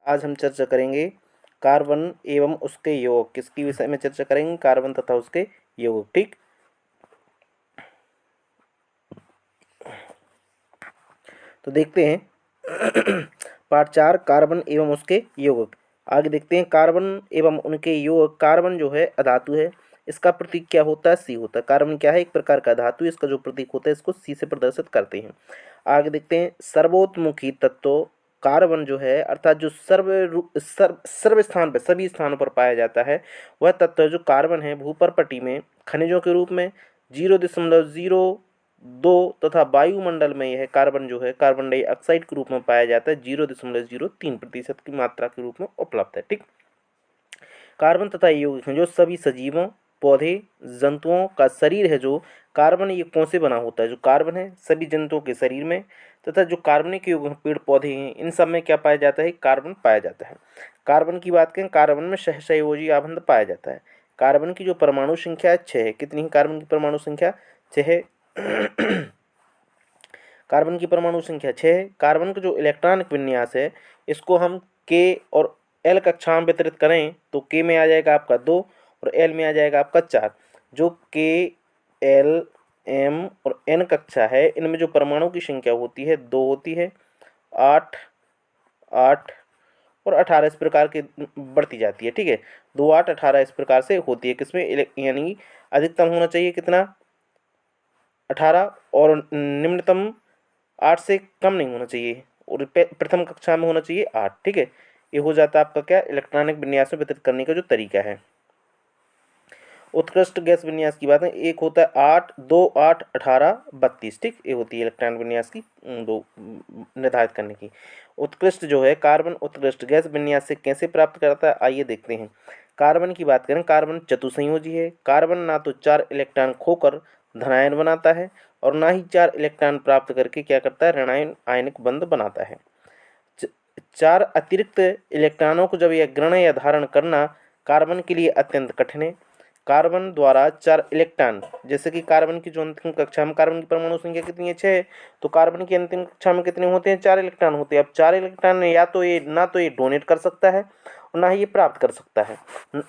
आज हम चर्चा करेंगे कार्बन एवं उसके यौगिक। किसकी विषय में चर्चा करेंगे? कार्बन तथा उसके यौगिक। ठीक, तो देखते हैं पार्ट 4 कार्बन एवं उसके यौगिक। आगे देखते हैं कार्बन एवं उनके यौगिक। कार्बन जो है अधातु है, इसका प्रतीक क्या होता है? सी होता है। कार्बन क्या है? एक प्रकार का धातु, इसका जो प्रतीक होता है इसको सी से प्रदर्शित करते हैं। आगे देखते हैं सर्वोत्मुखी तत्व। कार्बन जो है अर्थात जो सर्व स्थान पर, सभी स्थानों पर पाया जाता है, वह तत्व जो कार्बन है भूपर्पटी में खनिजों के रूप में 0.02 तथा वायुमंडल में यह कार्बन जो है कार्बन डाइऑक्साइड के रूप में पाया जाता है 0.03% की मात्रा के रूप में उपलब्ध है। ठीक, कार्बन तथा यौगिक हैं जो सभी सजीवों, पौधे, जंतुओं का शरीर है। जो कार्बन ये कौन से बना होता है? जो कार्बन है सभी जंतुओं के शरीर में, तथा जो कार्बनिक यौगिक पेड़ पौधे हैं इन सब में क्या पाया जाता है? कार्बन पाया जाता है। कार्बन की बात करें, कार्बन में सहसंयोजी आबंध पाया जाता है। कार्बन की जो परमाणु संख्या है 6 है। कितनी है कार्बन की परमाणु संख्या? 6 है। कार्बन की परमाणु संख्या 6 है। कार्बन का जो इलेक्ट्रॉनिक विन्यास है इसको हम के और एल कक्षा में वितरित करें तो के में आ जाएगा आपका 2 और एल में आ जाएगा आपका 4। जो के, एल, एम और एन कक्षा है इनमें जो परमाणु की संख्या होती है 2 होती है, 8, 8 और 18 इस प्रकार के बढ़ती जाती है। ठीक है, 2, 8, 18 इस प्रकार से होती है। किसमें? यानी अधिकतम होना चाहिए कितना? 18 और निम्नतम 8 से कम नहीं होना चाहिए, और प्रथम कक्षा में होना चाहिए 8। ठीक है, ये हो जाता है आपका क्या? इलेक्ट्रॉनिक विन्यास में वितरित करने का जो तरीका है। उत्कृष्ट गैस विन्यास की बात है, एक होता है 8, 2, 8, 18, 32। ठीक, ये होती है इलेक्ट्रॉनिक विन्यास की दो निर्धारित करने की। उत्कृष्ट जो है कार्बन उत्कृष्ट गैस विन्यास से कैसे प्राप्त करता है, आइए देखते हैं। कार्बन की बात करें, कार्बन चतुसंयोजी है। कार्बन ना तो 4 इलेक्ट्रॉन खोकर धनायन बनाता है और ना ही 4 इलेक्ट्रॉन प्राप्त करके क्या करता है? ऋणायन आयनिक बंध बनाता है। 4 अतिरिक्त इलेक्ट्रॉनों को जब यह ग्रहण या धारण करना कार्बन के लिए अत्यंत कठिन है। कार्बन द्वारा 4 इलेक्ट्रॉन, जैसे कि कार्बन की जो अंतिम कक्षा में कार्बन की परमाणु संख्या कितनी है? 6, तो कार्बन की अंतिम कक्षा में कितने होते हैं? 4 इलेक्ट्रॉन होते हैं। अब 4 इलेक्ट्रॉन या तो ये ना तो ये डोनेट कर सकता है और ना ही ये प्राप्त कर सकता है,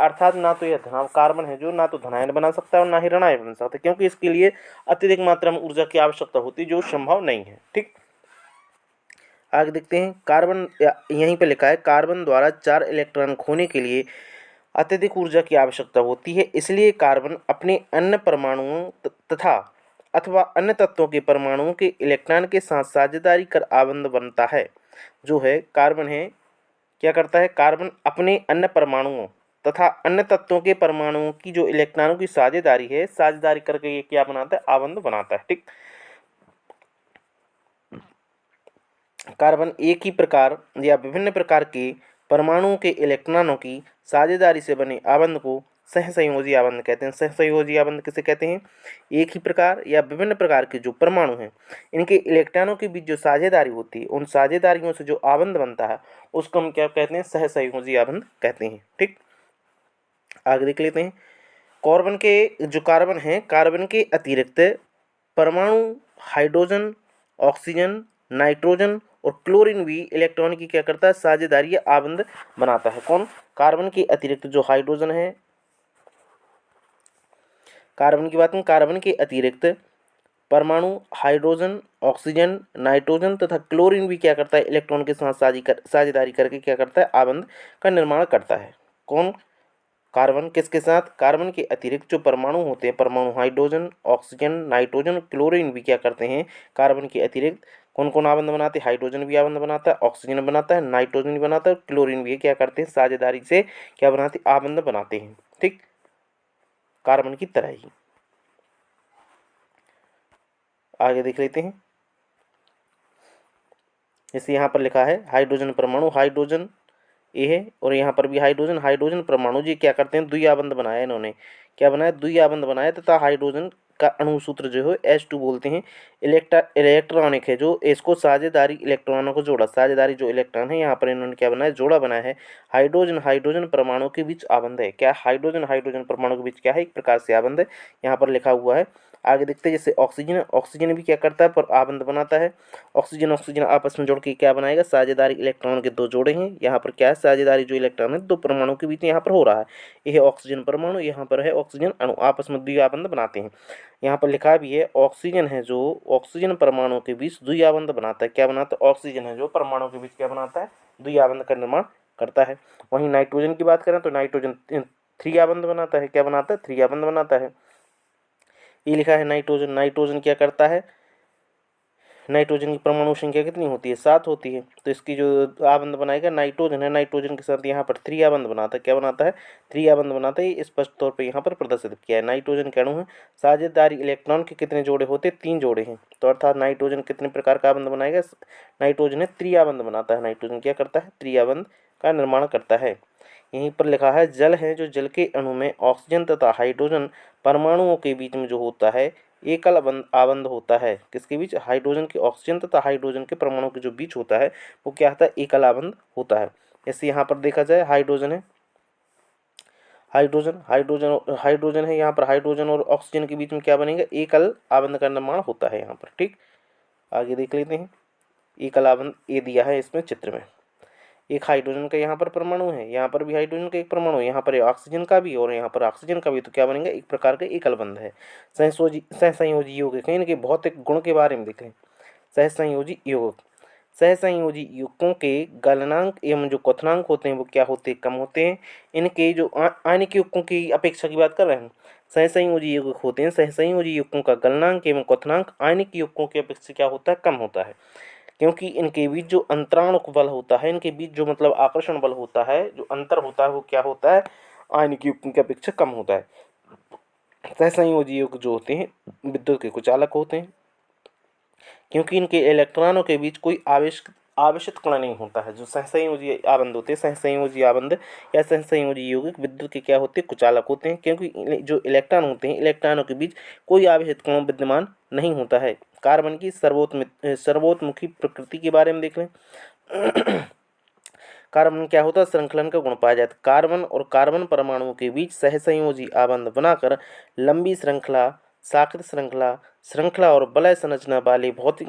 अर्थात ना तो यह कार्बन है जो ना तो धनायन बना सकता है और ना ही ऋणायन बना सकता है, क्योंकि इसके लिए अत्यधिक मात्रा में ऊर्जा की आवश्यकता होती है जो संभव नहीं है। ठीक, आगे देखते हैं। कार्बन यहीं पे लिखा है कार्बन द्वारा 4 इलेक्ट्रॉन खोने के लिए अत्यधिक ऊर्जा की आवश्यकता होती है, इसलिए कार्बन अपने अन्य परमाणुओं तथा अथवा अन्य तत्वों के परमाणुओं के इलेक्ट्रॉन के साथ साझेदारी कर आबंध बनता है। जो है कार्बन है क्या करता है? कार्बन अपने अन्य परमाणुओं तथा अन्य तत्वों के परमाणुओं की जो इलेक्ट्रॉनों की साझेदारी है, साझेदारी करके ये क्या बनाता है? आबंध बनाता है। ठीक, कार्बन एक ही प्रकार या विभिन्न प्रकार के परमाणुओं के इलेक्ट्रॉनों की साझेदारी से बने आबंध को सहसंयोजी आबंध कहते हैं। सहसंयोजी आबंध किसे कहते हैं? एक ही प्रकार या विभिन्न प्रकार के जो परमाणु हैं इनके इलेक्ट्रॉनों के बीच जो साझेदारी होती है, उन साझेदारियों से जो आबंध बनता है उसको हम क्या कहते हैं? सहसंयोजी आबंध कहते हैं। ठीक, आगे देख लेते हैं। कार्बन है, कार्बन के अतिरिक्त परमाणु हाइड्रोजन, ऑक्सीजन, नाइट्रोजन और क्लोरीन भी इलेक्ट्रॉन की क्या करता है? साझेदारी या आबंध बनाता है। कौन? कार्बन के अतिरिक्त जो हाइड्रोजन है, कार्बन की बात करें, कार्बन के अतिरिक्त परमाणु हाइड्रोजन, ऑक्सीजन, नाइट्रोजन तथा क्लोरीन भी क्या करता है? इलेक्ट्रॉन के साथ साझेदारी करके क्या करता है? आबंध का निर्माण करता है। कौन? कार्बन किसके साथ? कार्बन के अतिरिक्त जो परमाणु होते हैं, परमाणु हाइड्रोजन, ऑक्सीजन, नाइट्रोजन, क्लोरीन भी क्या करते हैं? कार्बन के अतिरिक्त कौन कौन आबंध बनाते हैं? हाइड्रोजन भी आबंध बनाता है, ऑक्सीजन बनाता है, नाइट्रोजन भी बनाता है, क्लोरीन भी क्या करते हैं? साझेदारी से क्या बनाते हैं? आबंध बनाते हैं। ठीक, कार्बन की तरह ही। आगे देख लेते हैं। जैसे यहाँ पर लिखा है हाइड्रोजन परमाणु, हाइड्रोजन ए है और यहाँ पर भी हाइड्रोजन, हाइड्रोजन परमाणु जी क्या करते हैं? द्वि आबंध बनाया इन्होंने। क्या बनाया? द्वि आबंध बनाया तथा हाइड्रोजन का अणु सूत्र जो है H2 बोलते हैं। इलेक्ट्रॉनिक है जो इसको साझेदारी इलेक्ट्रॉनों को जोड़ा, साझेदारी जो इलेक्ट्रॉन है यहाँ पर इन्होंने क्या बनाया? जोड़ा बनाया है। हाइड्रोजन हाइड्रोजन परमाणु के बीच आबंध है। क्या हाइड्रोजन हाइड्रोजन परमाणु के बीच क्या है? एक प्रकार से आबंध है। यहाँ पर लिखा हुआ है आगे देखते हैं, जैसे ऑक्सीजन, ऑक्सीजन भी क्या करता है, पर आबंध बनाता है। ऑक्सीजन ऑक्सीजन आपस में जुड़ के क्या बनाएगा, साझेदारी इलेक्ट्रॉन के दो जोड़े हैं। यहाँ पर क्या है, साझेदारी जो इलेक्ट्रॉन है दो परमाणु के बीच में यहाँ पर हो रहा है। यह ऑक्सीजन परमाणु, यहाँ पर है ऑक्सीजन अणु, आपस में द्विआबंध बनाते हैं। यहाँ पर लिखा भी है, ऑक्सीजन है जो ऑक्सीजन परमाणु के बीच द्विआबंध बनाता है। क्या बनाता है, ऑक्सीजन है जो परमाणु के बीच क्या बनाता है, द्विआबंध का निर्माण करता है। वहीं नाइट्रोजन की बात करें तो नाइट्रोजन त्रिआबंध बनाता है। क्या बनाता है, त्रिआबंध बनाता है। ये लिखा है नाइट्रोजन, नाइट्रोजन क्या करता है, नाइट्रोजन की परमाणु संख्या कितनी होती है, 7 होती है। तो इसकी जो आबंध बनाएगा नाइट्रोजन है, नाइट्रोजन के साथ यहाँ पर त्रिआबंध बनाता है। क्या बनाता है, त्रिआबंध बनाता है। ये स्पष्ट तौर पे यहाँ पर प्रदर्शित किया है। नाइट्रोजन के अणु है, साझेदारी इलेक्ट्रॉन के कितने जोड़े होते हैं, 3 जोड़े हैं। तो अर्थात नाइट्रोजन कितने प्रकार का आबंध बनाएगा, नाइट्रोजन है त्रिआबंध बनाता है। नाइट्रोजन क्या करता है, त्रिआबंध का निर्माण करता है। यहीं पर लिखा है, जल है जो जल के अणु में ऑक्सीजन तथा हाइड्रोजन परमाणुओं के बीच में जो होता है एकल आबंध होता है। किसके बीच, हाइड्रोजन के, ऑक्सीजन तथा हाइड्रोजन के परमाणु के जो बीच होता है वो क्या होता है, एकल आबंध होता है। जैसे यहाँ पर देखा जाए, हाइड्रोजन है, हाइड्रोजन हाइड्रोजन हाइड्रोजन है, यहाँ पर हाइड्रोजन और ऑक्सीजन के बीच में क्या बनेगा, एकल आबंध का निर्माण होता है यहाँ पर। ठीक, आगे देख लेते हैं। एकल आबंध ये दिया है इसमें चित्र में। एक हाइड्रोजन का यहाँ पर परमाणु है, यहाँ पर भी हाइड्रोजन का एक परमाणु है, यहाँ पर ऑक्सीजन का भी और यहाँ पर ऑक्सीजन का भी। तो क्या बनेगा, एक प्रकार का एकल बंध है। सहसंयोजी यौगिक है, इनके भौतिक गुण के बारे में देखें। सहसंयोजी यौगिक, सहसंयोजी युग्कों के गलनांक एवं जो क्वथनांक होते हैं वो क्या होते हैं, कम होते हैं। इनके जो आणविक युग्कों की अपेक्षा की बात कर रहे हैं, सहसंयोजी यौगिक होते हैं, सहसंयोजी युग्कों का गलनांक एवं क्वथनांक आणविक युग्कों की अपेक्षा क्या होता है, कम होता है। क्योंकि इनके बीच जो अंतराणुक बल होता है, इनके बीच जो मतलब आकर्षण बल होता है, जो अंतर होता है वो क्या होता है, आणविक युग्म की अपेक्षा कम होता है। सहसंयोजी युग्म जो होते हैं विद्युत के कुचालक होते हैं, क्योंकि इनके इलेक्ट्रॉनों के बीच कोई आवेशित कण नहीं होता है। जो सहसंयोजी आबंध होते हैं, सहसंयोजी आबंध या सहसंयोजी यौगिक विद्युत के क्या होते हैं, कुचालक होते हैं। क्योंकि जो इलेक्ट्रॉन होते हैं, इलेक्ट्रॉनों के बीच कोई आवेशित कण विद्यमान नहीं होता है। कार्बन की सर्वोत्मुखी प्रकृति के बारे में देख लें। कार्बन क्या होता है, श्रृंखलन का गुण पाया जाता है। कार्बन और कार्बन परमाणुओं के बीच सहसंयोजी आबंध बनाकर लंबी श्रृंखला, साकृत श्रृंखला, श्रृंखला और वलय संरचना वाले भौतिक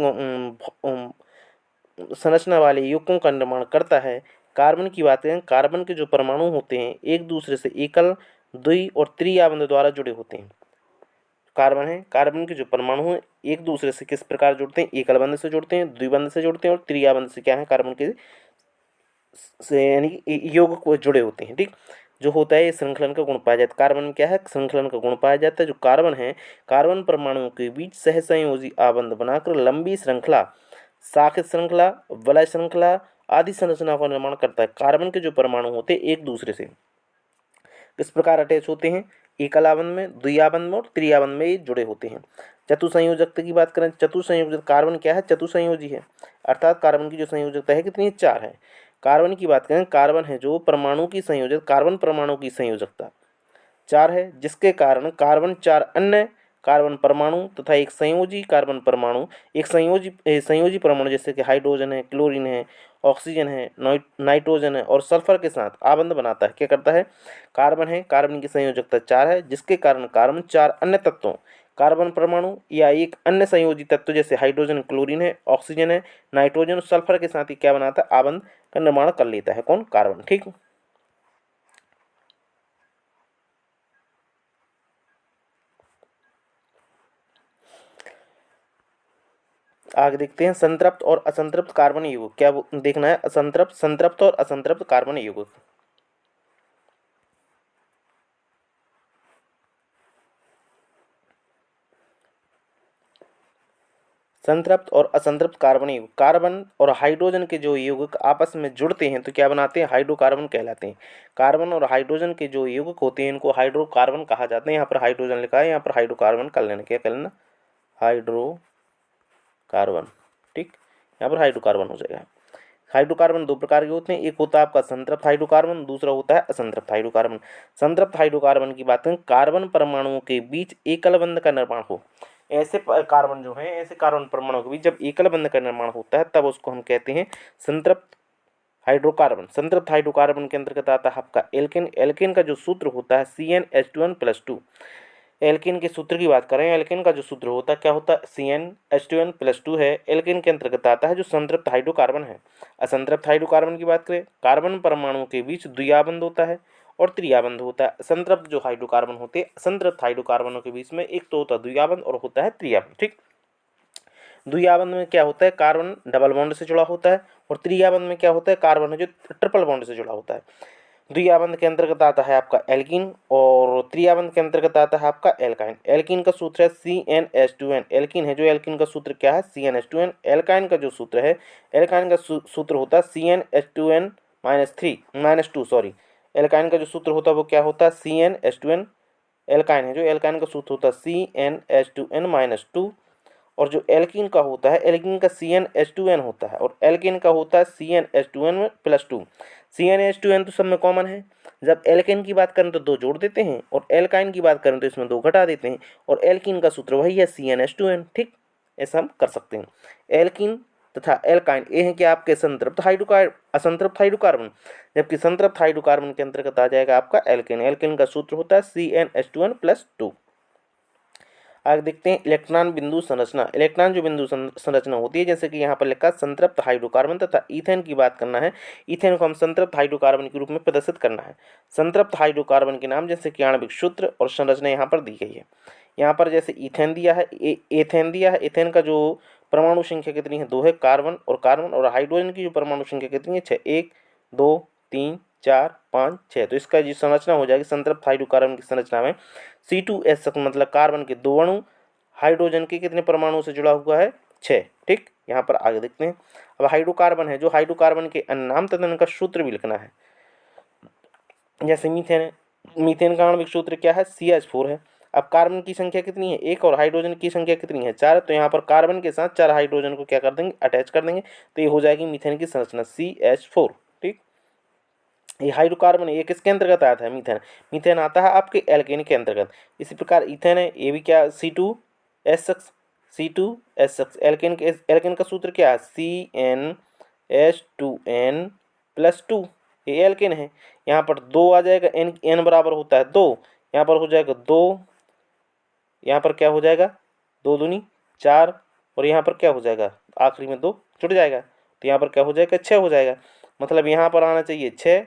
संरचना वाले युग्कों का निर्माण करता है। कार्बन की बात करें, कार्बन के जो परमाणु होते हैं एक दूसरे से एकल, द्वि और त्रिआबंध द्वारा जुड़े होते हैं। कार्बन है, कार्बन के जो परमाणु हैं एक दूसरे से किस प्रकार जुड़ते हैं, एकल बंध से जुड़ते हैं, द्विबंध से जुड़ते हैं और त्रिआबंध से क्या है, कार्बन के से यानी योग को जुड़े होते हैं। ठीक, जो होता है ये श्रृंखलन का गुण पाया जाता है। कार्बन में क्या है, श्रृंखलन का गुण पाया जाता है। जो कार्बन है, कार्बन परमाणुओं के बीच सहसंयोजी आबंध बनाकर लंबी श्रृंखला, शाखित श्रृंखला, वलय श्रृंखला आदि संरचना का निर्माण करता है। कार्बन के जो परमाणु होते हैं एक दूसरे से किस प्रकार अटैच होते हैं, एकल आबंध में, द्विआबंध में और त्रिआबंध में ये जुड़े होते हैं। चतुसंयोजकता की बात करें, चतुसंयोजक कार्बन क्या है, चतुसंयोजी है, अर्थात कार्बन की जो संयोजकता है कितनी है, 4 है। कार्बन की बात करें, कार्बन है जो परमाणु की संयोजक, कार्बन परमाणु की संयोजकता 4 है, जिसके कारण कार्बन 4 अन्य कार्बन परमाणु तथा एक संयोजी कार्बन परमाणु, एक संयोजी परमाणु जैसे कि हाइड्रोजन है, क्लोरीन है, ऑक्सीजन है, नाइट्रोजन है और सल्फर के साथ आबंध बनाता है। क्या करता है, कार्बन है, कार्बन की संयोजकता 4 है, जिसके कारण कार्बन 4 अन्य तत्वों, कार्बन परमाणु या एक अन्य संयोजी तत्व जैसे हाइड्रोजन, क्लोरीन है, ऑक्सीजन है, नाइट्रोजन और सल्फर के साथ ही क्या बनाता है, आबंध का निर्माण कर लेता है। कौन, कार्बन। ठीक, आगे देखते हैं संतृप्त और असंतृप्त कार्बन यौगिक। क्या देखना है, असंतृप्त, संतृप्त और असंतृप्त कार्बन यौगिक। संतृप्त और असंतृप्त कार्बन यौगिक, कार्बन और हाइड्रोजन के जो यौगिक आपस में जुड़ते हैं तो क्या बनाते हैं, हाइड्रोकार्बन कहलाते हैं। कार्बन और हाइड्रोजन के जो यौगिक होते हैं इनको हाइड्रोकार्बन कहा जाता है। यहाँ पर हाइड्रोजन लिखा है, यहाँ पर हाइड्रोकार्बन कर लेना, क्या कर लेना, हाइड्रोकार्बन। ठीक, यहाँ पर हाइड्रोकार्बन हो जाएगा। हाइड्रोकार्बन 2 प्रकार के होते हैं, एक होता है आपका संतृप्त हाइड्रोकार्बन, दूसरा होता है असंतृप्त हाइड्रोकार्बन। संतृप्त हाइड्रोकार्बन की बात करें, कार्बन परमाणुओं के बीच एकल बंध का निर्माण हो, ऐसे कार्बन जो है, ऐसे कार्बन परमाणुओं के बीच जब एकल बंध का निर्माण होता है तब उसको हम कहते हैं संतृप्त हाइड्रोकार्बन। संतृप्त हाइड्रोकार्बन के अंतर्गत आता है आपका एल्केन। एल्केन का जो सूत्र होता है CnH2n+2। एल्किन के सूत्र की बात करें, एल्किन का जो सूत्र होता है क्या होता है, CnH2n+2 है। एल्किन के अंतर्गत आता है जो संतृप्त हाइड्रोकार्बन है। असंतृप्त हाइड्रोकार्बन की बात करें, कार्बन परमाणु के बीच द्विआबंध होता है और त्रिआबंध होता है। संतृप्त जो हाइड्रोकार्बन होते हैं, असंतृप्त हाइड्रोकार्बनों के बीच में एक तो होता है द्विआबंध और होता है त्रिआबंध। ठीक, द्विआबंध में क्या होता है, कार्बन डबल बॉन्ड से जुड़ा होता है, और त्रिआबंध में क्या होता है, कार्बन है जो ट्रिपल बॉन्ड से जुड़ा होता है। द्विआबंध के अंतर्गत आता है आपका एल्कीन और त्रिआबंध के अंतर्गत आता है आपका एल्काइन। एल्कीन का सूत्र है CnH2n। एल्कीन है जो, एल्कीन का सूत्र क्या है, CnH2n। एल्काइन का जो सूत्र है, एल्काइन का सूत्र होता है CnH2n-2 सॉरी। एल्काइन का जो सूत्र होता है वो क्या होता है, CnH2n। एल्काइन है जो, एल्काइन का सूत्र होता है CnH2n-2। और जो एल्कीन का होता है, एल्कीन का CnH2n होता है और एल्कीन का होता है CnH2n+2। CnH2n तो सब में कॉमन है। जब एल्केन की बात करें तो 2 जोड़ देते हैं और एल्काइन की बात करें तो इसमें 2 घटा देते हैं, और एल्कीन का सूत्र वही है CnH2n। ठीक, ऐसा हम कर सकते हैं। एल्कीन तथा एल्काइन ये हैं कि आपके संतृप्त असंतृप्त हाइड्रोकार्बन, जबकि संतृप्त हाइड्रोकार्बन के अंतर्गत आ जाएगा आपका एल्केन। एल्केन का सूत्र होता है CnH2n+2। आगे देखते हैं इलेक्ट्रॉन बिंदु संरचना। इलेक्ट्रॉन जो बिंदु संरचना होती है, जैसे कि यहाँ पर लिखा संतृप्त हाइड्रोकार्बन तथा ईथेन की बात करना है। ईथेन को हम संतृप्त हाइड्रोकार्बन के रूप में प्रदर्शित करना है। संतृप्त हाइड्रोकार्बन के नाम जैसे कि आणविक सूत्र और संरचना यहाँ पर दी गई है। यहाँ पर जैसे ईथेन दिया है, एथेन दिया है। एथेन का जो परमाणु संख्या कितनी है, 2 है। कार्बन और हाइड्रोजन की जो परमाणु संख्या कितनी है, 6। 1 2 3 4 5 6। तो इसका जो संरचना हो जाएगी संतृप्त हाइड्रोकार्बन की संरचना में C2H6 मतलब कार्बन के 2 अणु, हाइड्रोजन के कितने परमाणु से जुड़ा हुआ है, 6। ठीक, यहाँ पर आगे देखते हैं। अब हाइड्रोकार्बन है जो, हाइड्रोकार्बन के अन्य नाम तथा इनका सूत्र भी लिखना है। जैसे मीथेन है, मीथेन का आणविक सूत्र क्या है, CH4 है। अब कार्बन की संख्या कितनी है, 1, और हाइड्रोजन की संख्या कितनी है, 4। तो यहाँ पर कार्बन के साथ 4 हाइड्रोजन को क्या कर देंगे, अटैच कर देंगे, तो ये हो जाएगी मीथेन की संरचना CH4। ठीक, ये हाइड्रोकार्बन है, ये किसके अंतर्गत आता है, मीथेन। मीथेन आता है आपके एल्केन के अंतर्गत। इसी प्रकार ईथेन है, ये भी क्या, C2H6 एल्केन का सूत्र क्या है, CnH2n+2। ये एल्केन है। यहाँ पर 2 आ जाएगा, n बराबर होता है 2, यहाँ पर हो जाएगा 2, यहाँ पर क्या हो जाएगा, 2 दूनी 4, और यहाँ पर क्या हो जाएगा, आखिरी में 2 जुड़ जाएगा, तो यहाँ पर क्या हो जाएगा, 6 हो जाएगा। मतलब यहाँ पर आना चाहिए 6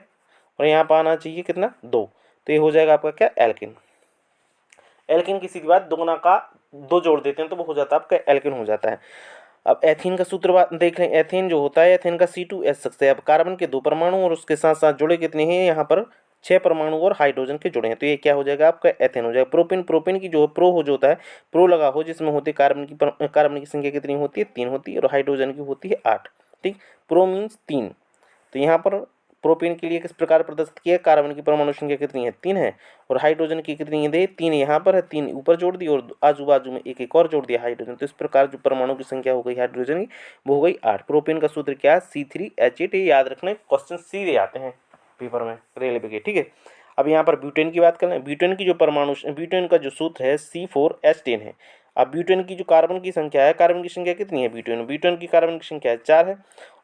और यहाँ पर आना चाहिए कितना, 2। तो ये हो जाएगा आपका क्या, एल्किन। एल्किन की सीधी बात, दोगुना का 2 जोड़ देते हैं तो वो हो जाता है आपका एल्किन हो जाता है। अब एथीन का सूत्र देख लें। एथीन जो होता है, एथीन का C2H6 है। अब कार्बन के 2 परमाणु और उसके साथ साथ जुड़े कितने हैं, यहाँ पर 6 परमाणु और हाइड्रोजन के जुड़े हैं, तो ये क्या हो जाएगा आपका, एथेन हो जाएगा। प्रोपेन की जो प्रो हो जो होता है, प्रो लगा हो जिसमें होती है कार्बन की संख्या कितनी होती है, 3 होती है, और हाइड्रोजन की होती है 8। ठीक, प्रो मीन्स 3। तो यहाँ पर प्रोपेन के लिए किस प्रकार प्रदर्शित किया, कार्बन की परमाणु संख्या कितनी है, 3 है, और हाइड्रोजन की कितनी है, 3 यहाँ पर है, 3 ऊपर जोड़ दी और आजू बाजू में एक और जोड़ दिया हाइड्रोजन। तो इस प्रकार जो परमाणु की संख्या हो गई हाइड्रोजन की वो हो गई 8। प्रोपेन का सूत्र क्या है, C3H8। ये याद रखना, क्वेश्चन सीधे आते हैं पेपर में, रेलवे के। ठीक है, अब यहाँ पर ब्यूटेन की बात करें। ब्यूटेन की जो ब्यूटेन का जो सूत्र है C4H10 है। अब ब्यूटेन की जो कार्बन की संख्या है, कार्बन की संख्या कितनी है, ब्यूटेन की कार्बन की संख्या है 4 है,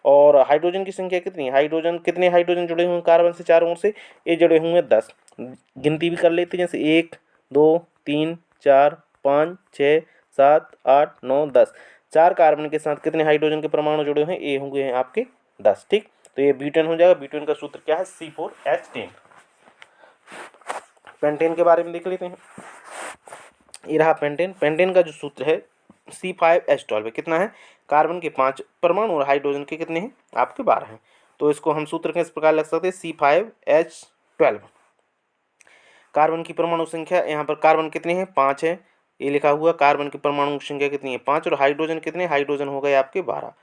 और हाइड्रोजन की संख्या कितनी है, कितने हाइड्रोजन जुड़े हुए हैं कार्बन से चारों ओर से, ये जुड़े हुए हैं 10। गिनती भी कर लेते हैं, जैसे 1 2 3 4 5 6 7 8 9 10। 4 कार्बन के साथ कितने हाइड्रोजन के परमाणु जुड़े हुए हैं, ये होंगे हैं आपके 10। ठीक, तो ये ब्यूटेन हो जाएगा। ब्यूटेन का सूत्र क्या है, C4H10। पेंटेन के बारे में देख लेते हैं। ये रहा पेंटेन। पेंटेन का जो सूत्र है C5H12 कितना है, कार्बन के 5 परमाणु और हाइड्रोजन के कितने हैं, आपके 12 हैं। तो इसको हम सूत्र के इस प्रकार लिख सकते हैं, C5H12। कार्बन की परमाणु संख्या, यहाँ पर कार्बन कितने हैं, 5 है, ये लिखा हुआ। कार्बन की परमाणु संख्या कितनी है, 5, और हाइड्रोजन कितने, हाइड्रोजन हो गए आपके 12।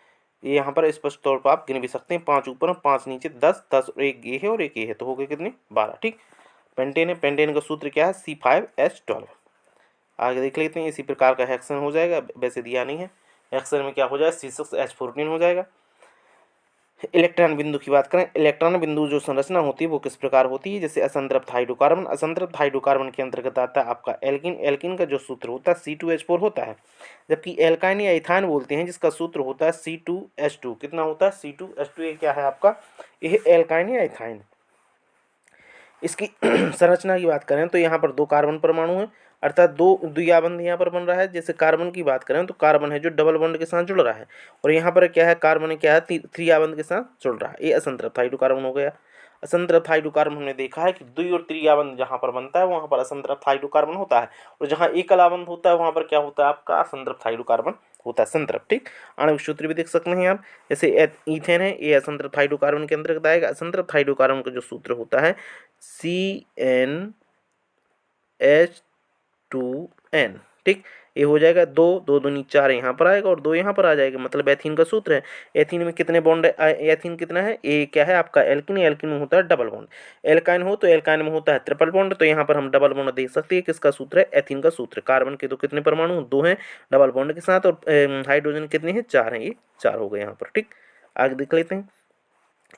ये यहाँ पर स्पष्ट तौर पर आप गिन भी सकते हैं, 5 ऊपर 5 नीचे, 10 10 और एक ये है और एक ये है, तो हो गए कितने, 12। ठीक, पेंटेन है। पेंटेन का सूत्र क्या है, C5H12। आगे देख लेते हैं, इसी प्रकार का हेक्सेन हो जाएगा, वैसे दिया नहीं है। हेक्सेन में क्या हो जाएगा, C6H14 हो जाएगा। इलेक्ट्रॉन बिंदु की बात करें। इलेक्ट्रॉन बिंदु जो संरचना होती है वो किस प्रकार होती है, जैसे असंतृप्त हाइड्रोकार्बन। असंतृप्त हाइड्रोकार्बन के अंतर्गत आता है आपका एल्किन। एल्किन का जो सूत्र होता है C2H4 होता है, जबकि एल्काइन या इथाइन बोलते हैं जिसका सूत्र होता है C2H2। कितना होता है, C2H2। ये क्या है आपका, यह एल्काइन या इथाइन। इसकी संरचना की बात करें तो यहाँ पर 2 कार्बन परमाणु हैं अर्थात दो द्विया बंध यहाँ पर बन रहा है। जैसे कार्बन की बात करें तो कार्बन है जो डबल बॉन्ड के साथ जुड़ रहा है, और यहाँ पर क्या है, कार्बन क्या है, त्रिया बंध के साथ जुड़ रहा है। ये असंतृप्त हाइड्रोकार्बन हो गया। असंतृप्त हाइड्रोकार्बन हमने देखा है कि द्वि और त्रिया बंध जहाँ पर बनता है वहाँ पर असंतृप्त हाइड्रोकार्बन होता है, और जहाँ एकला बंध होता है वहाँ पर क्या होता है, आपका असंतृप्त हाइड्रोकार्बन होता है, संतृप्त। ठीक, आणविक सूत्र भी देख सकते हैं आप। जैसे ईथेन है, ये असंतृप्त हाइड्रोकार्बन के अंतर्गत आएगा। असंतृप्त हाइड्रोकार्बन का जो सूत्र होता है CnH2n। ठीक, ये हो जाएगा 2 2 दूनी 4 यहाँ पर आएगा और 2 यहाँ पर आ जाएगा, मतलब एथीन का सूत्र है। एथीन में कितने बॉन्ड है, एथीन कितना है, ये क्या है आपका एल्किन, एल्किन में होता है डबल बॉन्ड। एल्काइन हो तो एल्काइन में होता है ट्रिपल बॉन्ड, तो यहाँ पर हम डबल बॉन्ड देख सकते हैं। किसका सूत्र है, एथीन का सूत्र। कार्बन के तो कितने परमाणु, 2 हैं डबल बॉन्ड के साथ, और हाइड्रोजन कितने हैं, 4 हैं, ये 4 हो गए यहाँ पर। ठीक, आगे देख लेते हैं।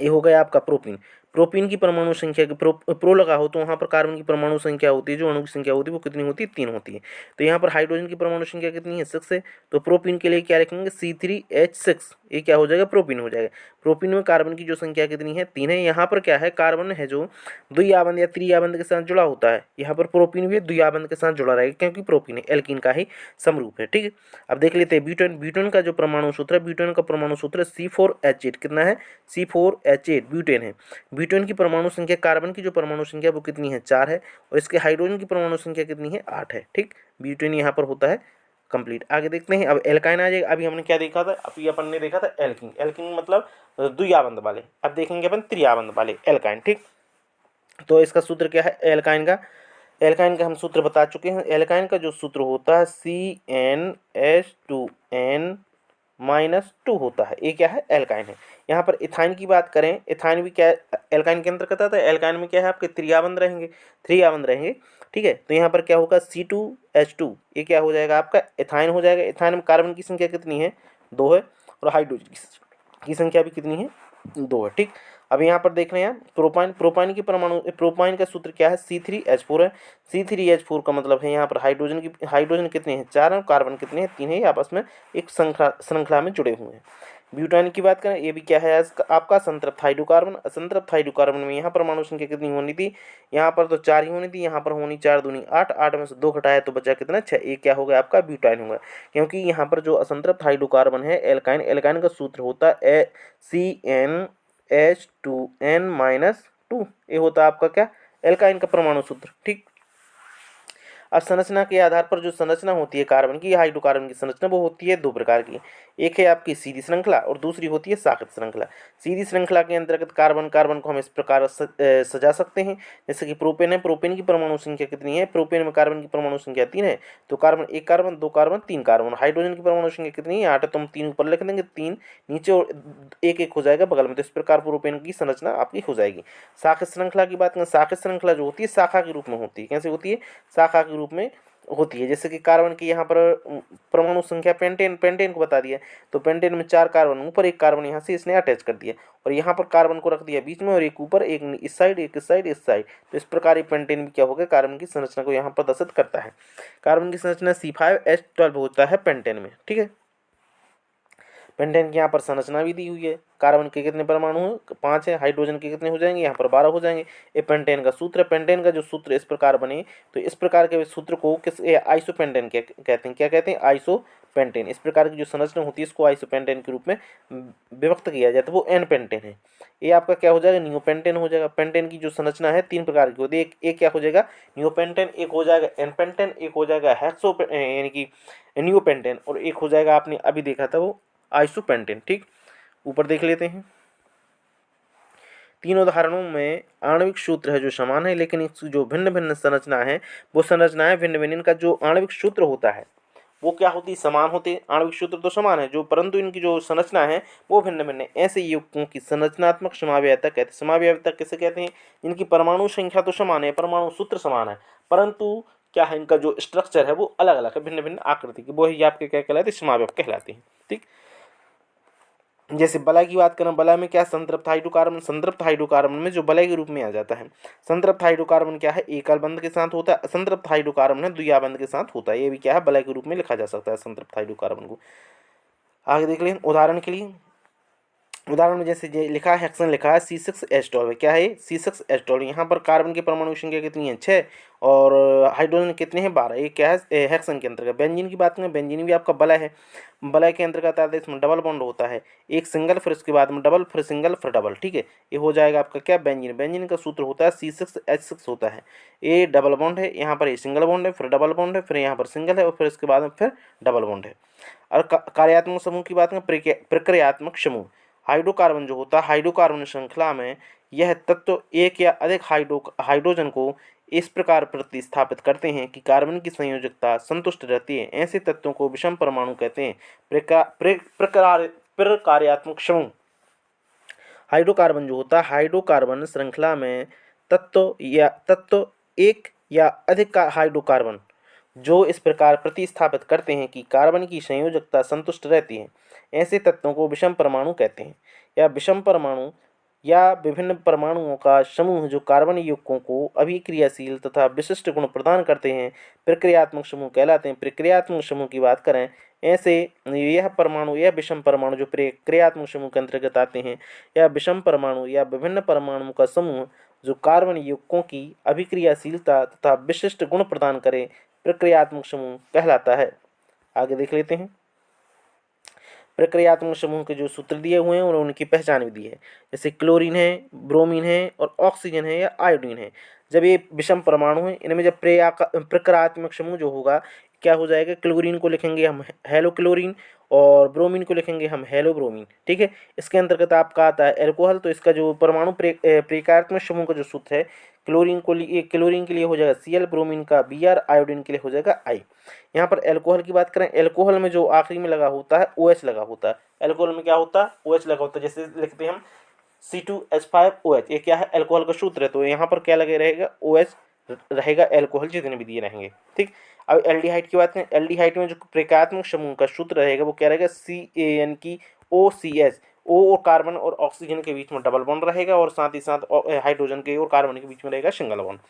ये हो गया आपका प्रोपीन। प्रोपीन की परमाणु संख्या की प्रो लगा हो तो वहाँ पर कार्बन की परमाणु संख्या होती है, जो अणु की संख्या होती है वो कितनी होती है, 3 होती है। तो यहाँ पर हाइड्रोजन की परमाणु संख्या कितनी है, 6 है। तो प्रोपीन के लिए क्या लिखेंगे, C3H6, ये क्या हो जाएगा, प्रोपीन हो जाएगा। प्रोपीन में कार्बन की जो संख्या कितनी है, 3 है। यहाँ पर क्या है, कार्बन है जो द्विआबंध या त्रिआबंध के साथ जुड़ा होता है, यहाँ पर प्रोपीन भी द्विआबंध के साथ जुड़ा रहेगा, क्योंकि प्रोपीन एल्कीन का ही समरूप है। ठीक है, अब देख लेते हैं ब्यूटेन। ब्यूटेन का जो परमाणु सूत्र है, ब्यूटेन का परमाणु सूत्र C4H8 कितना है, C4H8 ब्यूटेन है। ब्यूटेन की परमाणु संख्या, कार्बन की जो परमाणु संख्या वो कितनी है, 4 है, और इसके हाइड्रोजन की परमाणु संख्या कितनी है, 8 है। ठीक, ब्यूटेन यहाँ पर होता है कंप्लीट। आगे देखते हैं, अब एल्काइन आ जाएगा। अभी हमने क्या देखा था, अभी अपन ने देखा था एल्किन। एल्किन मतलब द्विआबंध वाले, अब देखेंगे अपन त्रिआबंध वाले एल्काइन। ठीक, तो इसका सूत्र क्या है एल्काइन का, एल्काइन का हम सूत्र बता चुके हैं। एल्काइन का जो सूत्र होता है CnH2n-2 होता है, ये क्या है, एल्काइन है। यहाँ पर इथाइन की बात करें, इथाइन भी क्या है, एल्काइन के अंतर्गत आता है। एल्काइन में क्या है, आपके त्रिआबंध रहेंगे, त्रिआबंध रहेंगे। ठीक है, तो यहाँ पर क्या होगा, C2H2, ये क्या हो जाएगा आपका, इथाइन हो जाएगा। इथाइन में कार्बन की संख्या कितनी है, 2 है, और हाइड्रोजन की संख्या भी कितनी है, 2 है। ठीक, अब यहाँ पर देख रहे हैं प्रोपाइन। प्रोपाइन की परमाणु, प्रोपाइन का सूत्र क्या है, C3H4 है। C3H4 का मतलब है यहाँ पर हाइड्रोजन कितने हैं, 4 हैं, कार्बन कितने हैं, 3 है, ये आपस में एक श्रृंखला में जुड़े हुए हैं। ब्यूटाइन की बात करें, ये भी क्या है आपका संतृप्त हाइड्रोकार्बन। असंतृप्त हाइड्रोकार्बन में यहाँ परमाणु संख्या कितनी होनी थी, यहाँ पर तो 4 ही होनी थी, यहाँ पर होनी 4 दूनी 8, 8 में से 2 घटाया तो बचा कितना, 6। ये क्या होगा आपका, ब्यूटाइन होगा। क्योंकि यहाँ पर जो असंतृप्त हाइड्रोकार्बन है एल्काइन, एल्काइन का सूत्र होता है CnH2n-2, ये होता है आपका क्या, एल्काइन का परमाणु सूत्र। ठीक, अब संरचना के आधार पर जो संरचना होती है कार्बन की, हाइड्रोकार्बन की संरचना वो होती है 2 प्रकार की। एक है आपकी सीधी श्रृंखला और दूसरी होती है शाखित श्रृंखला। सीधी श्रृंखला के अंतर्गत कार्बन को हम इस प्रकार सजा सकते हैं, जैसे कि प्रोपेन है। प्रोपेन की परमाणु संख्या कितनी है, प्रोपेन में कार्बन की परमाणु संख्या 3 है, तो carbon 1 carbon 2 carbon 3 carbon. Hydrogen की परमाणु संख्या कितनी है, 8 है, तो हम 3 ऊपर लिख देंगे, 3 नीचे और 1 1 हो जाएगा बगल में। तो इस प्रकार प्रोपेन की संरचना आपकी हो जाएगी। शाखित श्रृंखला की बात करें, शाखित श्रृंखला जो होती है शाखा के रूप में होती है। कैसे होती है, शाखा के रूप में होती है। जैसे कि कार्बन की यहाँ पर परमाणु संख्या, पेंटेन को बता दिया, तो पेंटेन में 4 कार्बन, ऊपर 1 कार्बन यहाँ से इसने अटैच कर दिया, और यहाँ पर कार्बन को रख दिया बीच में, और एक ऊपर, एक इस साइड, एक इस साइड, इस साइड। तो इस प्रकार ये पेंटेन भी क्या होगा, कार्बन की संरचना को यहाँ प्रदर्शित करता है। कार्बन की संरचना C5H12 होता है पेंटेन में। ठीक है, पेंटेन की यहाँ पर संरचना भी दी हुई है। कार्बन के कितने परमाणु हैं, 5 है। हाइड्रोजन के कितने हो जाएंगे, यहाँ पर 12 हो जाएंगे। ये पेंटेन का सूत्र है। पेंटेन का जो सूत्र इस प्रकार बने, तो इस प्रकार के सूत्र को किस आइसोपेंटेन कहते हैं। क्या कहते हैं, आइसोपेंटेन। इस प्रकार की जो संरचना होती है इसको आइसोपेंटेन के रूप में विभक्त किया जाता है, वो एन पेंटेन है। ये आपका क्या हो जाएगा, नियोपेंटेन हो जाएगा। पेंटेन की जो संरचना है 3 प्रकार की होती है। एक क्या हो जाएगा, नियोपेंटेन, एक हो जाएगा एन पेंटेन, एक हो जाएगा यानी कि नियोपेंटेन, और एक हो जाएगा आपने अभी देखा था वो आइसोपेंटेन। ठीक, ऊपर देख लेते हैं। 3 उदाहरणों में आणविक सूत्र है जो समान है, लेकिन इसकी जो भिन्न भिन्न संरचना है वो संरचनाएं भिन्न भिन्न। इनका जो आणविक सूत्र होता है वो क्या होती है, समान होते हैं। आणविक सूत्र तो समान है जो, परंतु इनकी जो संरचना है वो भिन्न भिन्न। ऐसे यौगिकों की संरचनात्मक समावयवता कहते हैं। समावयवता किसे कहते हैं, इनकी परमाणु संख्या तो समान है, परमाणु सूत्र समान है, परंतु क्या है, इनका जो स्ट्रक्चर है वो अलग अलग है, भिन्न भिन्न आकृति की, वो ही आपके क्या कहलाते हैं, समावयव कहलाते हैं। ठीक, जैसे बलय की बात करें, बलय में क्या, संतृप्त हाइड्रोकार्बन। संतृप्त हाइड्रोकार्बन में जो बलय के रूप में आ जाता है। संतृप्त हाइड्रोकार्बन क्या है, एकल बंध के साथ होता है। असंतृप्त हाइड्रोकार्बन है द्विआबंध के साथ होता है। ये भी क्या है, बलय के रूप में लिखा जा सकता है संतृप्त हाइड्रोकार्बन को। आगे देख लें, उदाहरण के लिए उदाहरण में जैसे लिखा है हेक्सेन लिखा है C6H12 क्या है C6H12। यहाँ पर कार्बन की परमाणु संख्या कितनी है 6 और हाइड्रोजन कितने हैं 12। ये क्या है हेक्सेन के अंतर्गत। बेंजीन की बात करें बेंजीन भी आपका वलय है, वलय के अंतर्गत आता है, इसमें डबल बॉन्ड होता है, एक सिंगल फिर उसके बाद में डबल फिर सिंगल फिर डबल, ठीक है। ये हो जाएगा आपका क्या बेंजीन। बेंजीन का सूत्र होता है C6H6 होता है। ये डबल बॉन्ड है, यहाँ पर ये सिंगल बॉन्ड है, फिर डबल बॉन्ड है, फिर यहाँ पर सिंगल है और फिर इसके बाद में फिर डबल बॉन्ड है। और कार्यात्मक समूह की बात करें प्रक्रियात्मक समूह। हाइड्रोकार्बन जो होता है हाइड्रोकार्बन श्रृंखला में यह तत्व एक या अधिक हाइड्रोजन को इस प्रकार प्रतिस्थापित करते हैं कि कार्बन की संयोजकता संतुष्ट रहती है। ऐसे तत्वों को विषम परमाणु कहते हैं। प्रकार्यात्मक समूह। हाइड्रोकार्बन जो होता है हाइड्रोकार्बन श्रृंखला में तत्व एक या अधिक हाइड्रोकार्बन जो इस प्रकार प्रतिस्थापित करते हैं कि कार्बन की संयोजकता संतुष्ट रहती है, ऐसे तत्वों को विषम परमाणु कहते हैं। या विषम परमाणु या विभिन्न परमाणुओं का समूह जो कार्बन युग्मों को अभिक्रियाशील तथा विशिष्ट गुण प्रदान करते हैं प्रक्रियात्मक समूह कहलाते हैं। प्रक्रियात्मक समूह की बात करें ऐसे यह परमाणु या विषम परमाणु जो प्रक्रियात्मक समूह के अंतर्गत आते हैं या विषम परमाणु या विभिन्न परमाणुओं का समूह जो कार्बन युग्मों की अभिक्रियाशीलता तथा विशिष्ट गुण प्रदान करे प्रक्रियात्मक समूह कहलाता है। आगे देख लेते हैं प्रक्रियात्मक समूह के जो सूत्र दिए हुए हैं और उनकी पहचान भी दी है। जैसे क्लोरीन है, ब्रोमीन है और ऑक्सीजन है या आयोडीन है। जब ये विषम परमाणु है इनमें जब प्रक्रियात्मक समूह जो होगा क्या हो जाएगा, क्लोरीन को लिखेंगे हम हेलो क्लोरीन और ब्रोमीन को लिखेंगे हम हेलो ब्रोमीन, ठीक है। इसके अंतर्गत आपका आता है एल्कोहल, तो इसका जो परमाणु प्रक्रियात्मक समूह का जो सूत्र है क्लोरीन के लिए हो जाएगा Cl, ब्रोमीन का Br, आयोडीन के लिए हो जाएगा I। यहाँ पर एल्कोहल की बात करें एल्कोहल में जो आखिरी में लगा होता है OH लगा होता है। एल्कोहल में क्या होता है OH लगा होता है। जैसे लिखते हैं हम C2H5OH, ये क्या है एल्कोहल का सूत्र है, तो यहाँ पर क्या लगे रहेगा OH रहेगा एल्कोहल जितने भी दिए रहेंगे, ठीक। अब एल्डिहाइड की बात करें एल्डिहाइड में जो प्रक्रियात्मक समूह का सूत्र रहेगा वो क्या रहेगा CAN की OCH। O और कार्बन और ऑक्सीजन के बीच में डबल बॉन्ड रहेगा और साथ ही साथ हाइड्रोजन के और कार्बन के बीच में रहेगा सिंगल बॉन्ड।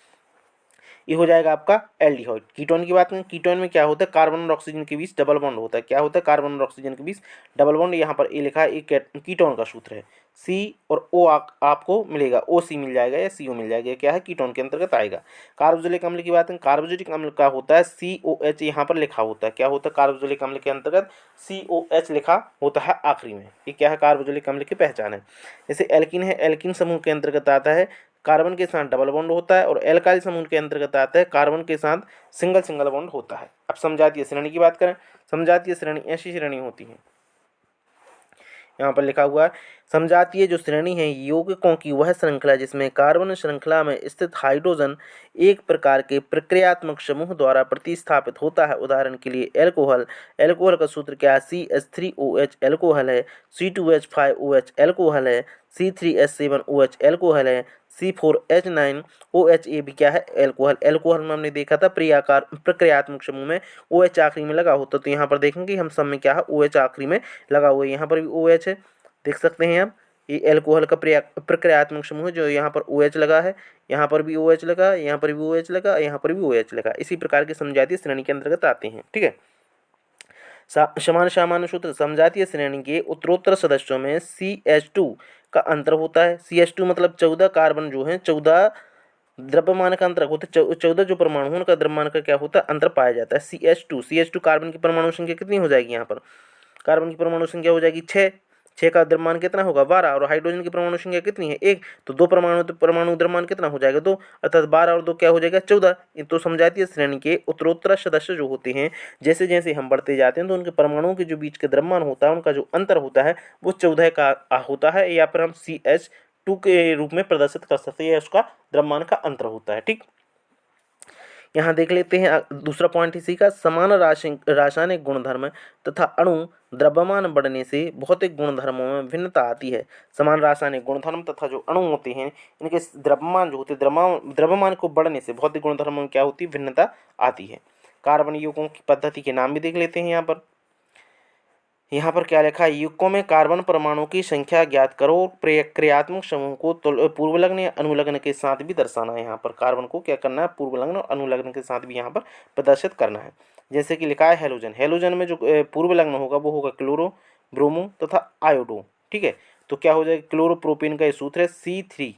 ये हो जाएगा आपका एल्डिहाइड। कीटोन की बात करें कीटोन में क्या होता है कार्बन और ऑक्सीजन के बीच डबल बॉन्ड होता है। क्या होता है कार्बन और ऑक्सीजन के बीच डबल बॉन्ड। यहाँ पर ये लिखा है ये कीटोन का सूत्र है। C और O आपको मिलेगा OC मिल जाएगा या CO मिल जाएगा, क्या है कीटोन के अंतर्गत आएगा। कार्बोक्सिलिक अम्ल की बात करें कार्बोक्सिलिक अम्ल का होता है COH यहाँ पर लिखा होता है। क्या होता है कार्बोक्सिलिक अम्ल के अंतर्गत COH लिखा होता है आखिरी में। ये क्या है कार्बोक्सिलिक अम्ल की पहचान है। जैसे एल्किन है एल्किन समूह के अंतर्गत आता है कार्बन के साथ डबल बॉन्ड होता है और एल्काइल समूह के अंतर्गत आता है कार्बन के साथ सिंगल बॉन्ड होता है। अब समजातीय श्रेणी की बात करें समजातीय श्रेणी ऐसी श्रेणी होती है, यहाँ पर लिखा हुआ है समजातीय जो श्रेणी है यौगिकों की वह श्रृंखला जिसमें कार्बन श्रृंखला में स्थित हाइड्रोजन एक प्रकार के प्रक्रियात्मक समूह द्वारा प्रतिस्थापित होता है। उदाहरण के लिए एल्कोहल। एल्कोहल का सूत्र क्या है CH3OH एल्कोहल है, C2H5OH एल्कोहल है, C3H7OH एल्कोहल है, C4H9OH ये भी क्या है एल्कोहल। एल्कोहल में हमने देखा था प्रक्रियात्मक समूह में OH आखिरी में लगा होता, तो यहाँ पर देखेंगे हम सब में क्या है OH आखिरी में लगा हुआ है। यहाँ पर भी OH है, देख सकते हैं आप ये एल्कोहल का प्रक्रियात्मक समूह जो यहाँ पर OH लगा है, यहाँ पर भी OH लगा, यहाँ पर भी OH लगा, यहाँ पर भी OH लगा। इसी प्रकार के समजातीय श्रेणी के अंतर्गत आते हैं, ठीक है। समान सामान्य सूत्र समजातीय श्रेणी के उत्तरोत्तर सदस्यों में CH2 का अंतर होता है। CH2 मतलब 14 कार्बन जो है 14 द्रव्यमान का अंतर होता है। 14 जो परमाणु है उनका द्रव्यमान का क्या होता है अंतर पाया जाता है। CH2 कार्बन की परमाणु संख्या कितनी हो जाएगी, यहाँ पर कार्बन की परमाणु संख्या हो जाएगी 6 का द्रव्यमान कितना होगा 12 और हाइड्रोजन की परमाणु संख्या कितनी है 1, तो 2 परमाणु तो परमाणु द्रव्यमान कितना हो जाएगा 2, अर्थात 12 और 2 क्या हो जाएगा 14। तो समजातीय श्रेणी के उत्तरोत्तर सदस्य जो होते हैं जैसे जैसे हम बढ़ते जाते हैं तो उनके परमाणुओं के जो बीच के द्रव्यमान होता है उनका जो अंतर होता है वो 14 का होता है, या फिर हम CH2 के रूप में प्रदर्शित कर सकते हैं, उसका द्रव्यमान का अंतर होता है, ठीक। यहाँ देख लेते हैं दूसरा पॉइंट इसी का समान रासायनिक गुणधर्म तथा अणु द्रव्यमान बढ़ने से भौतिक गुणधर्मों में भिन्नता आती है। समान रासायनिक गुणधर्म तथा जो अणु होते हैं इनके द्रव्यमान जो होते हैं द्रव्यमान को बढ़ने से भौतिक गुणधर्मों में क्या होती है भिन्नता आती है। कार्बन युग्मों की पद्धति के नाम भी देख लेते हैं। यहाँ पर क्या लिखा है युग्मों में कार्बन परमाणु की संख्या ज्ञात करो और प्रक्रियात्मक समूह को पूर्वलग्न या अनुलग्न के साथ भी दर्शाना है। यहाँ पर कार्बन को क्या करना है पूर्वलग्न और अनुलग्न के साथ भी यहाँ पर प्रदर्शित करना है। जैसे कि लिखा है हेलोजन। हेलोजन में जो पूर्वलग्न होगा वो होगा क्लोरो, ब्रोमो तथा आयोडो, ठीक है। तो क्या हो जाएगा, क्लोरोप्रोपेन का ये सूत्र है C3,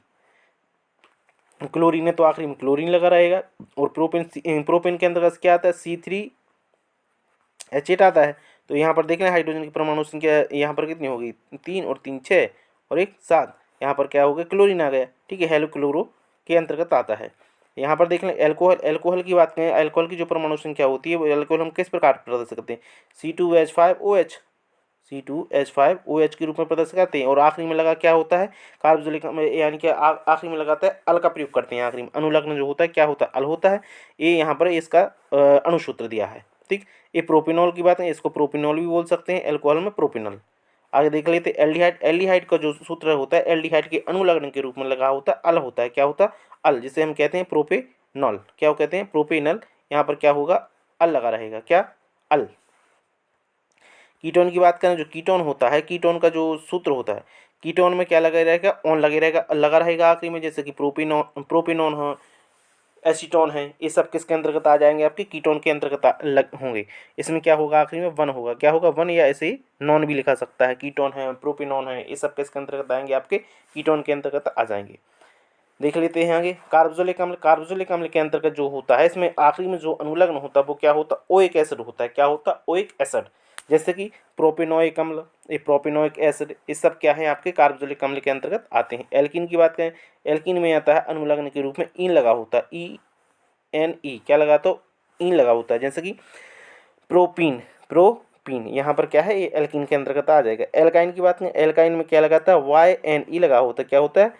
क्लोरीन है तो आखिरी में क्लोरीन लगा रहेगा, और प्रोपेन के अंतर्गत क्या आता है, C3H8 आता है। तो यहाँ पर देख लें हाइड्रोजन की परमाणु संख्या यहाँ पर कितनी होगी, 3 और 3 6 और 1 7, यहाँ पर क्या हो गया, क्लोरीन आ गया, ठीक है, हेलो क्लोरो के अंतर्गत आता है। यहाँ पर देख लें एल्कोहल की बात करें, एल्कोहल की जो परमाणु संख्या होती है वो एल्कोहल हम किस प्रकार प्रदर्शित करते हैं, C2H5OH, C2H5OH के रूप में प्रदर्शित करते हैं। और आखिरी में लगा क्या होता है, कार्बोक्सिलिक यानी कि आखिरी में लगाता है अल का प्रयोग करते हैं, आखिरी में अनुलग्न जो होता है क्या होता है, अल होता है। ये यहाँ पर इसका अणुसूत्र दिया है, ठीक। ये प्रोपिनॉल की बात है, इसको प्रोपिनॉल भी बोल सकते हैं, एल्कोहल में प्रोपिनॉल। आगे देख लेते हैं एल्डिहाइड, एल्डिहाइड का जो सूत्र होता है, एल्डिहाइड के अनुलग्न के रूप में लगा होता है अल होता है, क्या होता है, अल, जिसे हम कहते हैं प्रोपेनॉल, क्या कहते हैं, प्रोपेनल। यहाँ पर क्या होगा, अल लगा रहेगा, क्या, अल। कीटोन की बात करें, जो कीटोन होता है, कीटोन का जो सूत्र होता है, कीटोन में क्या लगा रहेगा, ऑन लगा रहेगा आखिरी में, जैसे कि प्रोपिनोन हो, एसीटोन है, ये सब किसके अंतर्गत आ जाएंगे, आपके कीटोन के अंतर्गत होंगे। इसमें क्या होगा, आखिरी में वन होगा, क्या होगा, वन, या ऐसे ही नॉन भी लिखा सकता है, कीटोन है, प्रोपिनोन है, ये सब किसके अंतर्गत आएंगे, आपके कीटोन के अंतर्गत आ जाएंगे। देख लेते हैं आगे कार्बोक्सिलिक अम्ल, कार्बोक्सिलिक अम्ल के अंतर्गत जो होता है, इसमें आखिरी में जो अनुलग्न होता है वो क्या होता है, ओइक एसिड होता है, क्या होता है, ओइक एसिड, जैसे कि प्रोपिनोइक अम्ल, ये प्रोपिनोइक एसिड, ये सब क्या है, आपके कार्बोक्सिलिक अम्ल के अंतर्गत आते हैं। एल्कीन की बात करें, एल्कीन में आता है अनुलग्न के रूप में ईन लगा होता है, ENE, क्या लगा, तो ईन लगा होता है, जैसे कि प्रोपीन यहाँ पर क्या है, ये एल्कीन के अंतर्गत आ जाएगा। एल्काइन की बात करें, एल्काइन में क्या लगाता है, YNE लगा होता है, क्या होता है,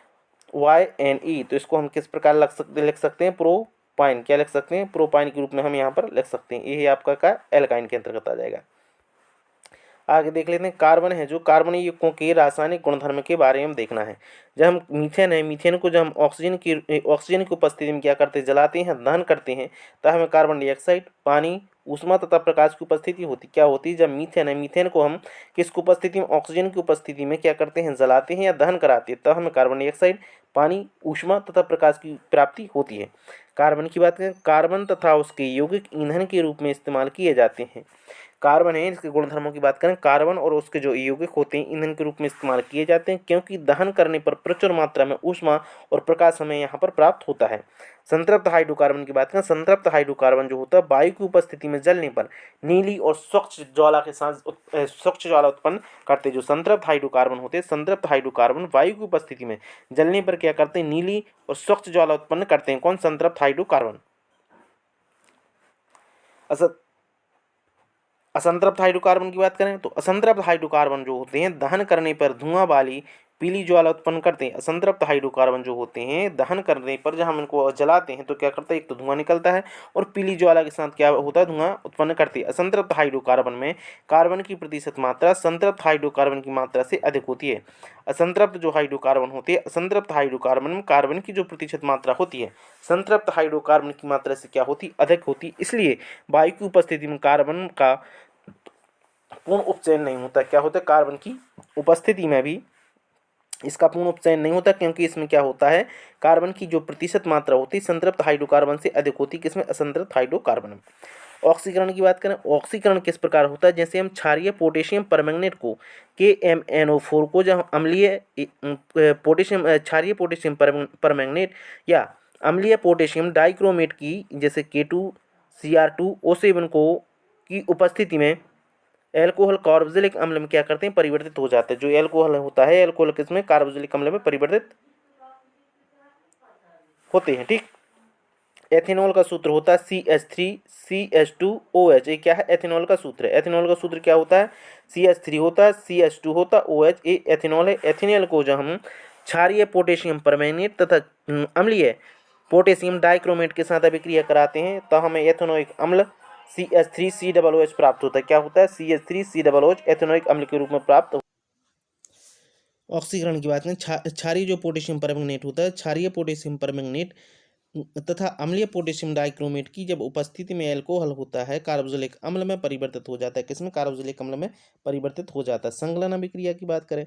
YNE। तो इसको हम किस प्रकार लिख सकते हैं, प्रोपाइन, क्या लिख सकते हैं, प्रोपाइन के रूप में हम यहाँ पर लिख सकते हैं। ये आपका का एल्काइन के अंतर्गत आ जाएगा। आगे देख लेते हैं कार्बन है, जो कार्बनिक युग्मों के रासायनिक गुणधर्म के बारे में हम देखना है। जब हम मीथेन है, मीथेन को जब हम ऑक्सीजन की उपस्थिति में क्या करते हैं, जलाते हैं, दहन करते हैं, तब हमें कार्बन डाइऑक्साइड, पानी, ऊष्मा तथा प्रकाश की उपस्थिति होती, क्या होती है, जब मीथेन है, मीथेन को हम किसकी उपस्थिति में, ऑक्सीजन की उपस्थिति में क्या करते हैं, जलाते हैं या दहन कराते हैं, तब हमें कार्बन डाइऑक्साइड, पानी, ऊष्मा तथा प्रकाश की प्राप्ति होती है। कार्बन की बात करें, कार्बन तथा उसके यौगिक ईंधन के रूप में इस्तेमाल किए जाते हैं। कार्बन है, इसके गुणधर्मों की बात करें, कार्बन और उसके जो यौगिक होते हैं ईंधन के रूप में इस्तेमाल किए जाते हैं, क्योंकि दहन करने पर प्रचुर मात्रा में ऊष्मा और प्रकाश हमें यहाँ पर प्राप्त होता है। संतृप्त हाइड्रोकार्बन की बात करें, संतृप्त हाइड्रोकार्बन जो होता है वायु की उपस्थिति में जलने पर नीली और स्वच्छ ज्वाला के साथ स्वच्छ ज्वाला उत्पन्न करते हैं। जो संतृप्त हाइड्रोकार्बन होते हैं, संतृप्त हाइड्रोकार्बन वायु की उपस्थिति में जलने पर क्या करते हैं, नीली और स्वच्छ ज्वाला उत्पन्न करते हैं। कौन, संतृप्त हाइड्रोकार्बन। असंतृप्त हाइड्रोकार्बन की बात करें, तो असंतृप्त हाइड्रोकार्बन जो होते हैं दहन करने पर धुआं वाली पीली ज्वाला उत्पन्न करते हैं। असंतृप्त हाइड्रोकार्बन जो होते हैं दहन करने पर जब हम इनको जलाते हैं तो क्या करते हैं, एक तो धुआं निकलता है और पीली ज्वाला के साथ क्या होता है, धुआं उत्पन्न करती है। असंतृप्त हाइड्रोकार्बन में कार्बन की प्रतिशत मात्रा संतृप्त हाइड्रोकार्बन की मात्रा से अधिक होती है। असंतृप्त जो हाइड्रोकार्बन होते हैं, असंतृप्त हाइड्रोकार्बन में कार्बन की जो प्रतिशत मात्रा होती है संतृप्त हाइड्रोकार्बन की मात्रा से क्या होती, अधिक होती। इसलिए वायु की उपस्थिति में कार्बन का पूर्ण उपचयन नहीं होता। क्या होता है, कार्बन की उपस्थिति में भी इसका पूर्ण उपचयन नहीं होता, क्योंकि इसमें क्या होता है, कार्बन की जो प्रतिशत मात्रा होती है संतृप्त हाइड्रोकार्बन से अधिक होती है, किसमें, असंतृप्त हाइड्रोकार्बन में। ऑक्सीकरण की बात करें, ऑक्सीकरण किस प्रकार होता है, जैसे हम क्षारीय पोटेशियम परमैंगनेट को KMnO4 को जब अम्लीय पोटेशियम क्षारीय पोटेशियम परमैंगनेट या अम्लीय पोटेशियम डाइक्रोमेट की जैसे K2Cr2O7 को की उपस्थिति में एल्कोहल कार्बोक्सिलिक अम्ल में क्या करते हैं, परिवर्तित हो जाते हैं। जो एल्कोहल होता है, एल्कोहल किसमें, कार्बोक्सिलिक अम्ल में परिवर्तित होते हैं, ठीक। एथेनॉल का सूत्र होता है CH3CH2OH, ये क्या है, एथेनॉल का सूत्र है। एथेनॉल का सूत्र क्या होता है, CH3 होता है, CH2 होता है, OH, ये एथेनॉल है। एथेनॉल को जब हम क्षारीय पोटेशियम परमैंगनेट तथा अम्लीय पोटेशियम डाइक्रोमेट के साथ अभिक्रिया कराते हैं तो हमें एथेनोइक अम्ल CH3COOH प्राप्त होता है। क्या होता है, CH3COOH एथेनोइक अम्ल के रूप में प्राप्त होता है। ऑक्सीकरण की बात करें, क्षारीय जो पोटेशियम परमैंगनेट होता है, क्षारीय पोटेशियम परमैंगनेट तथा अम्लीय पोटेशियम डाइक्रोमेट की जब उपस्थिति में एल्कोहल होता है कार्बोक्सिलिक अम्ल में परिवर्तित हो जाता है। किसमें, कार्बोक्सिलिक अम्ल में परिवर्तित हो जाता है। संगलन अभिक्रिया की बात करें,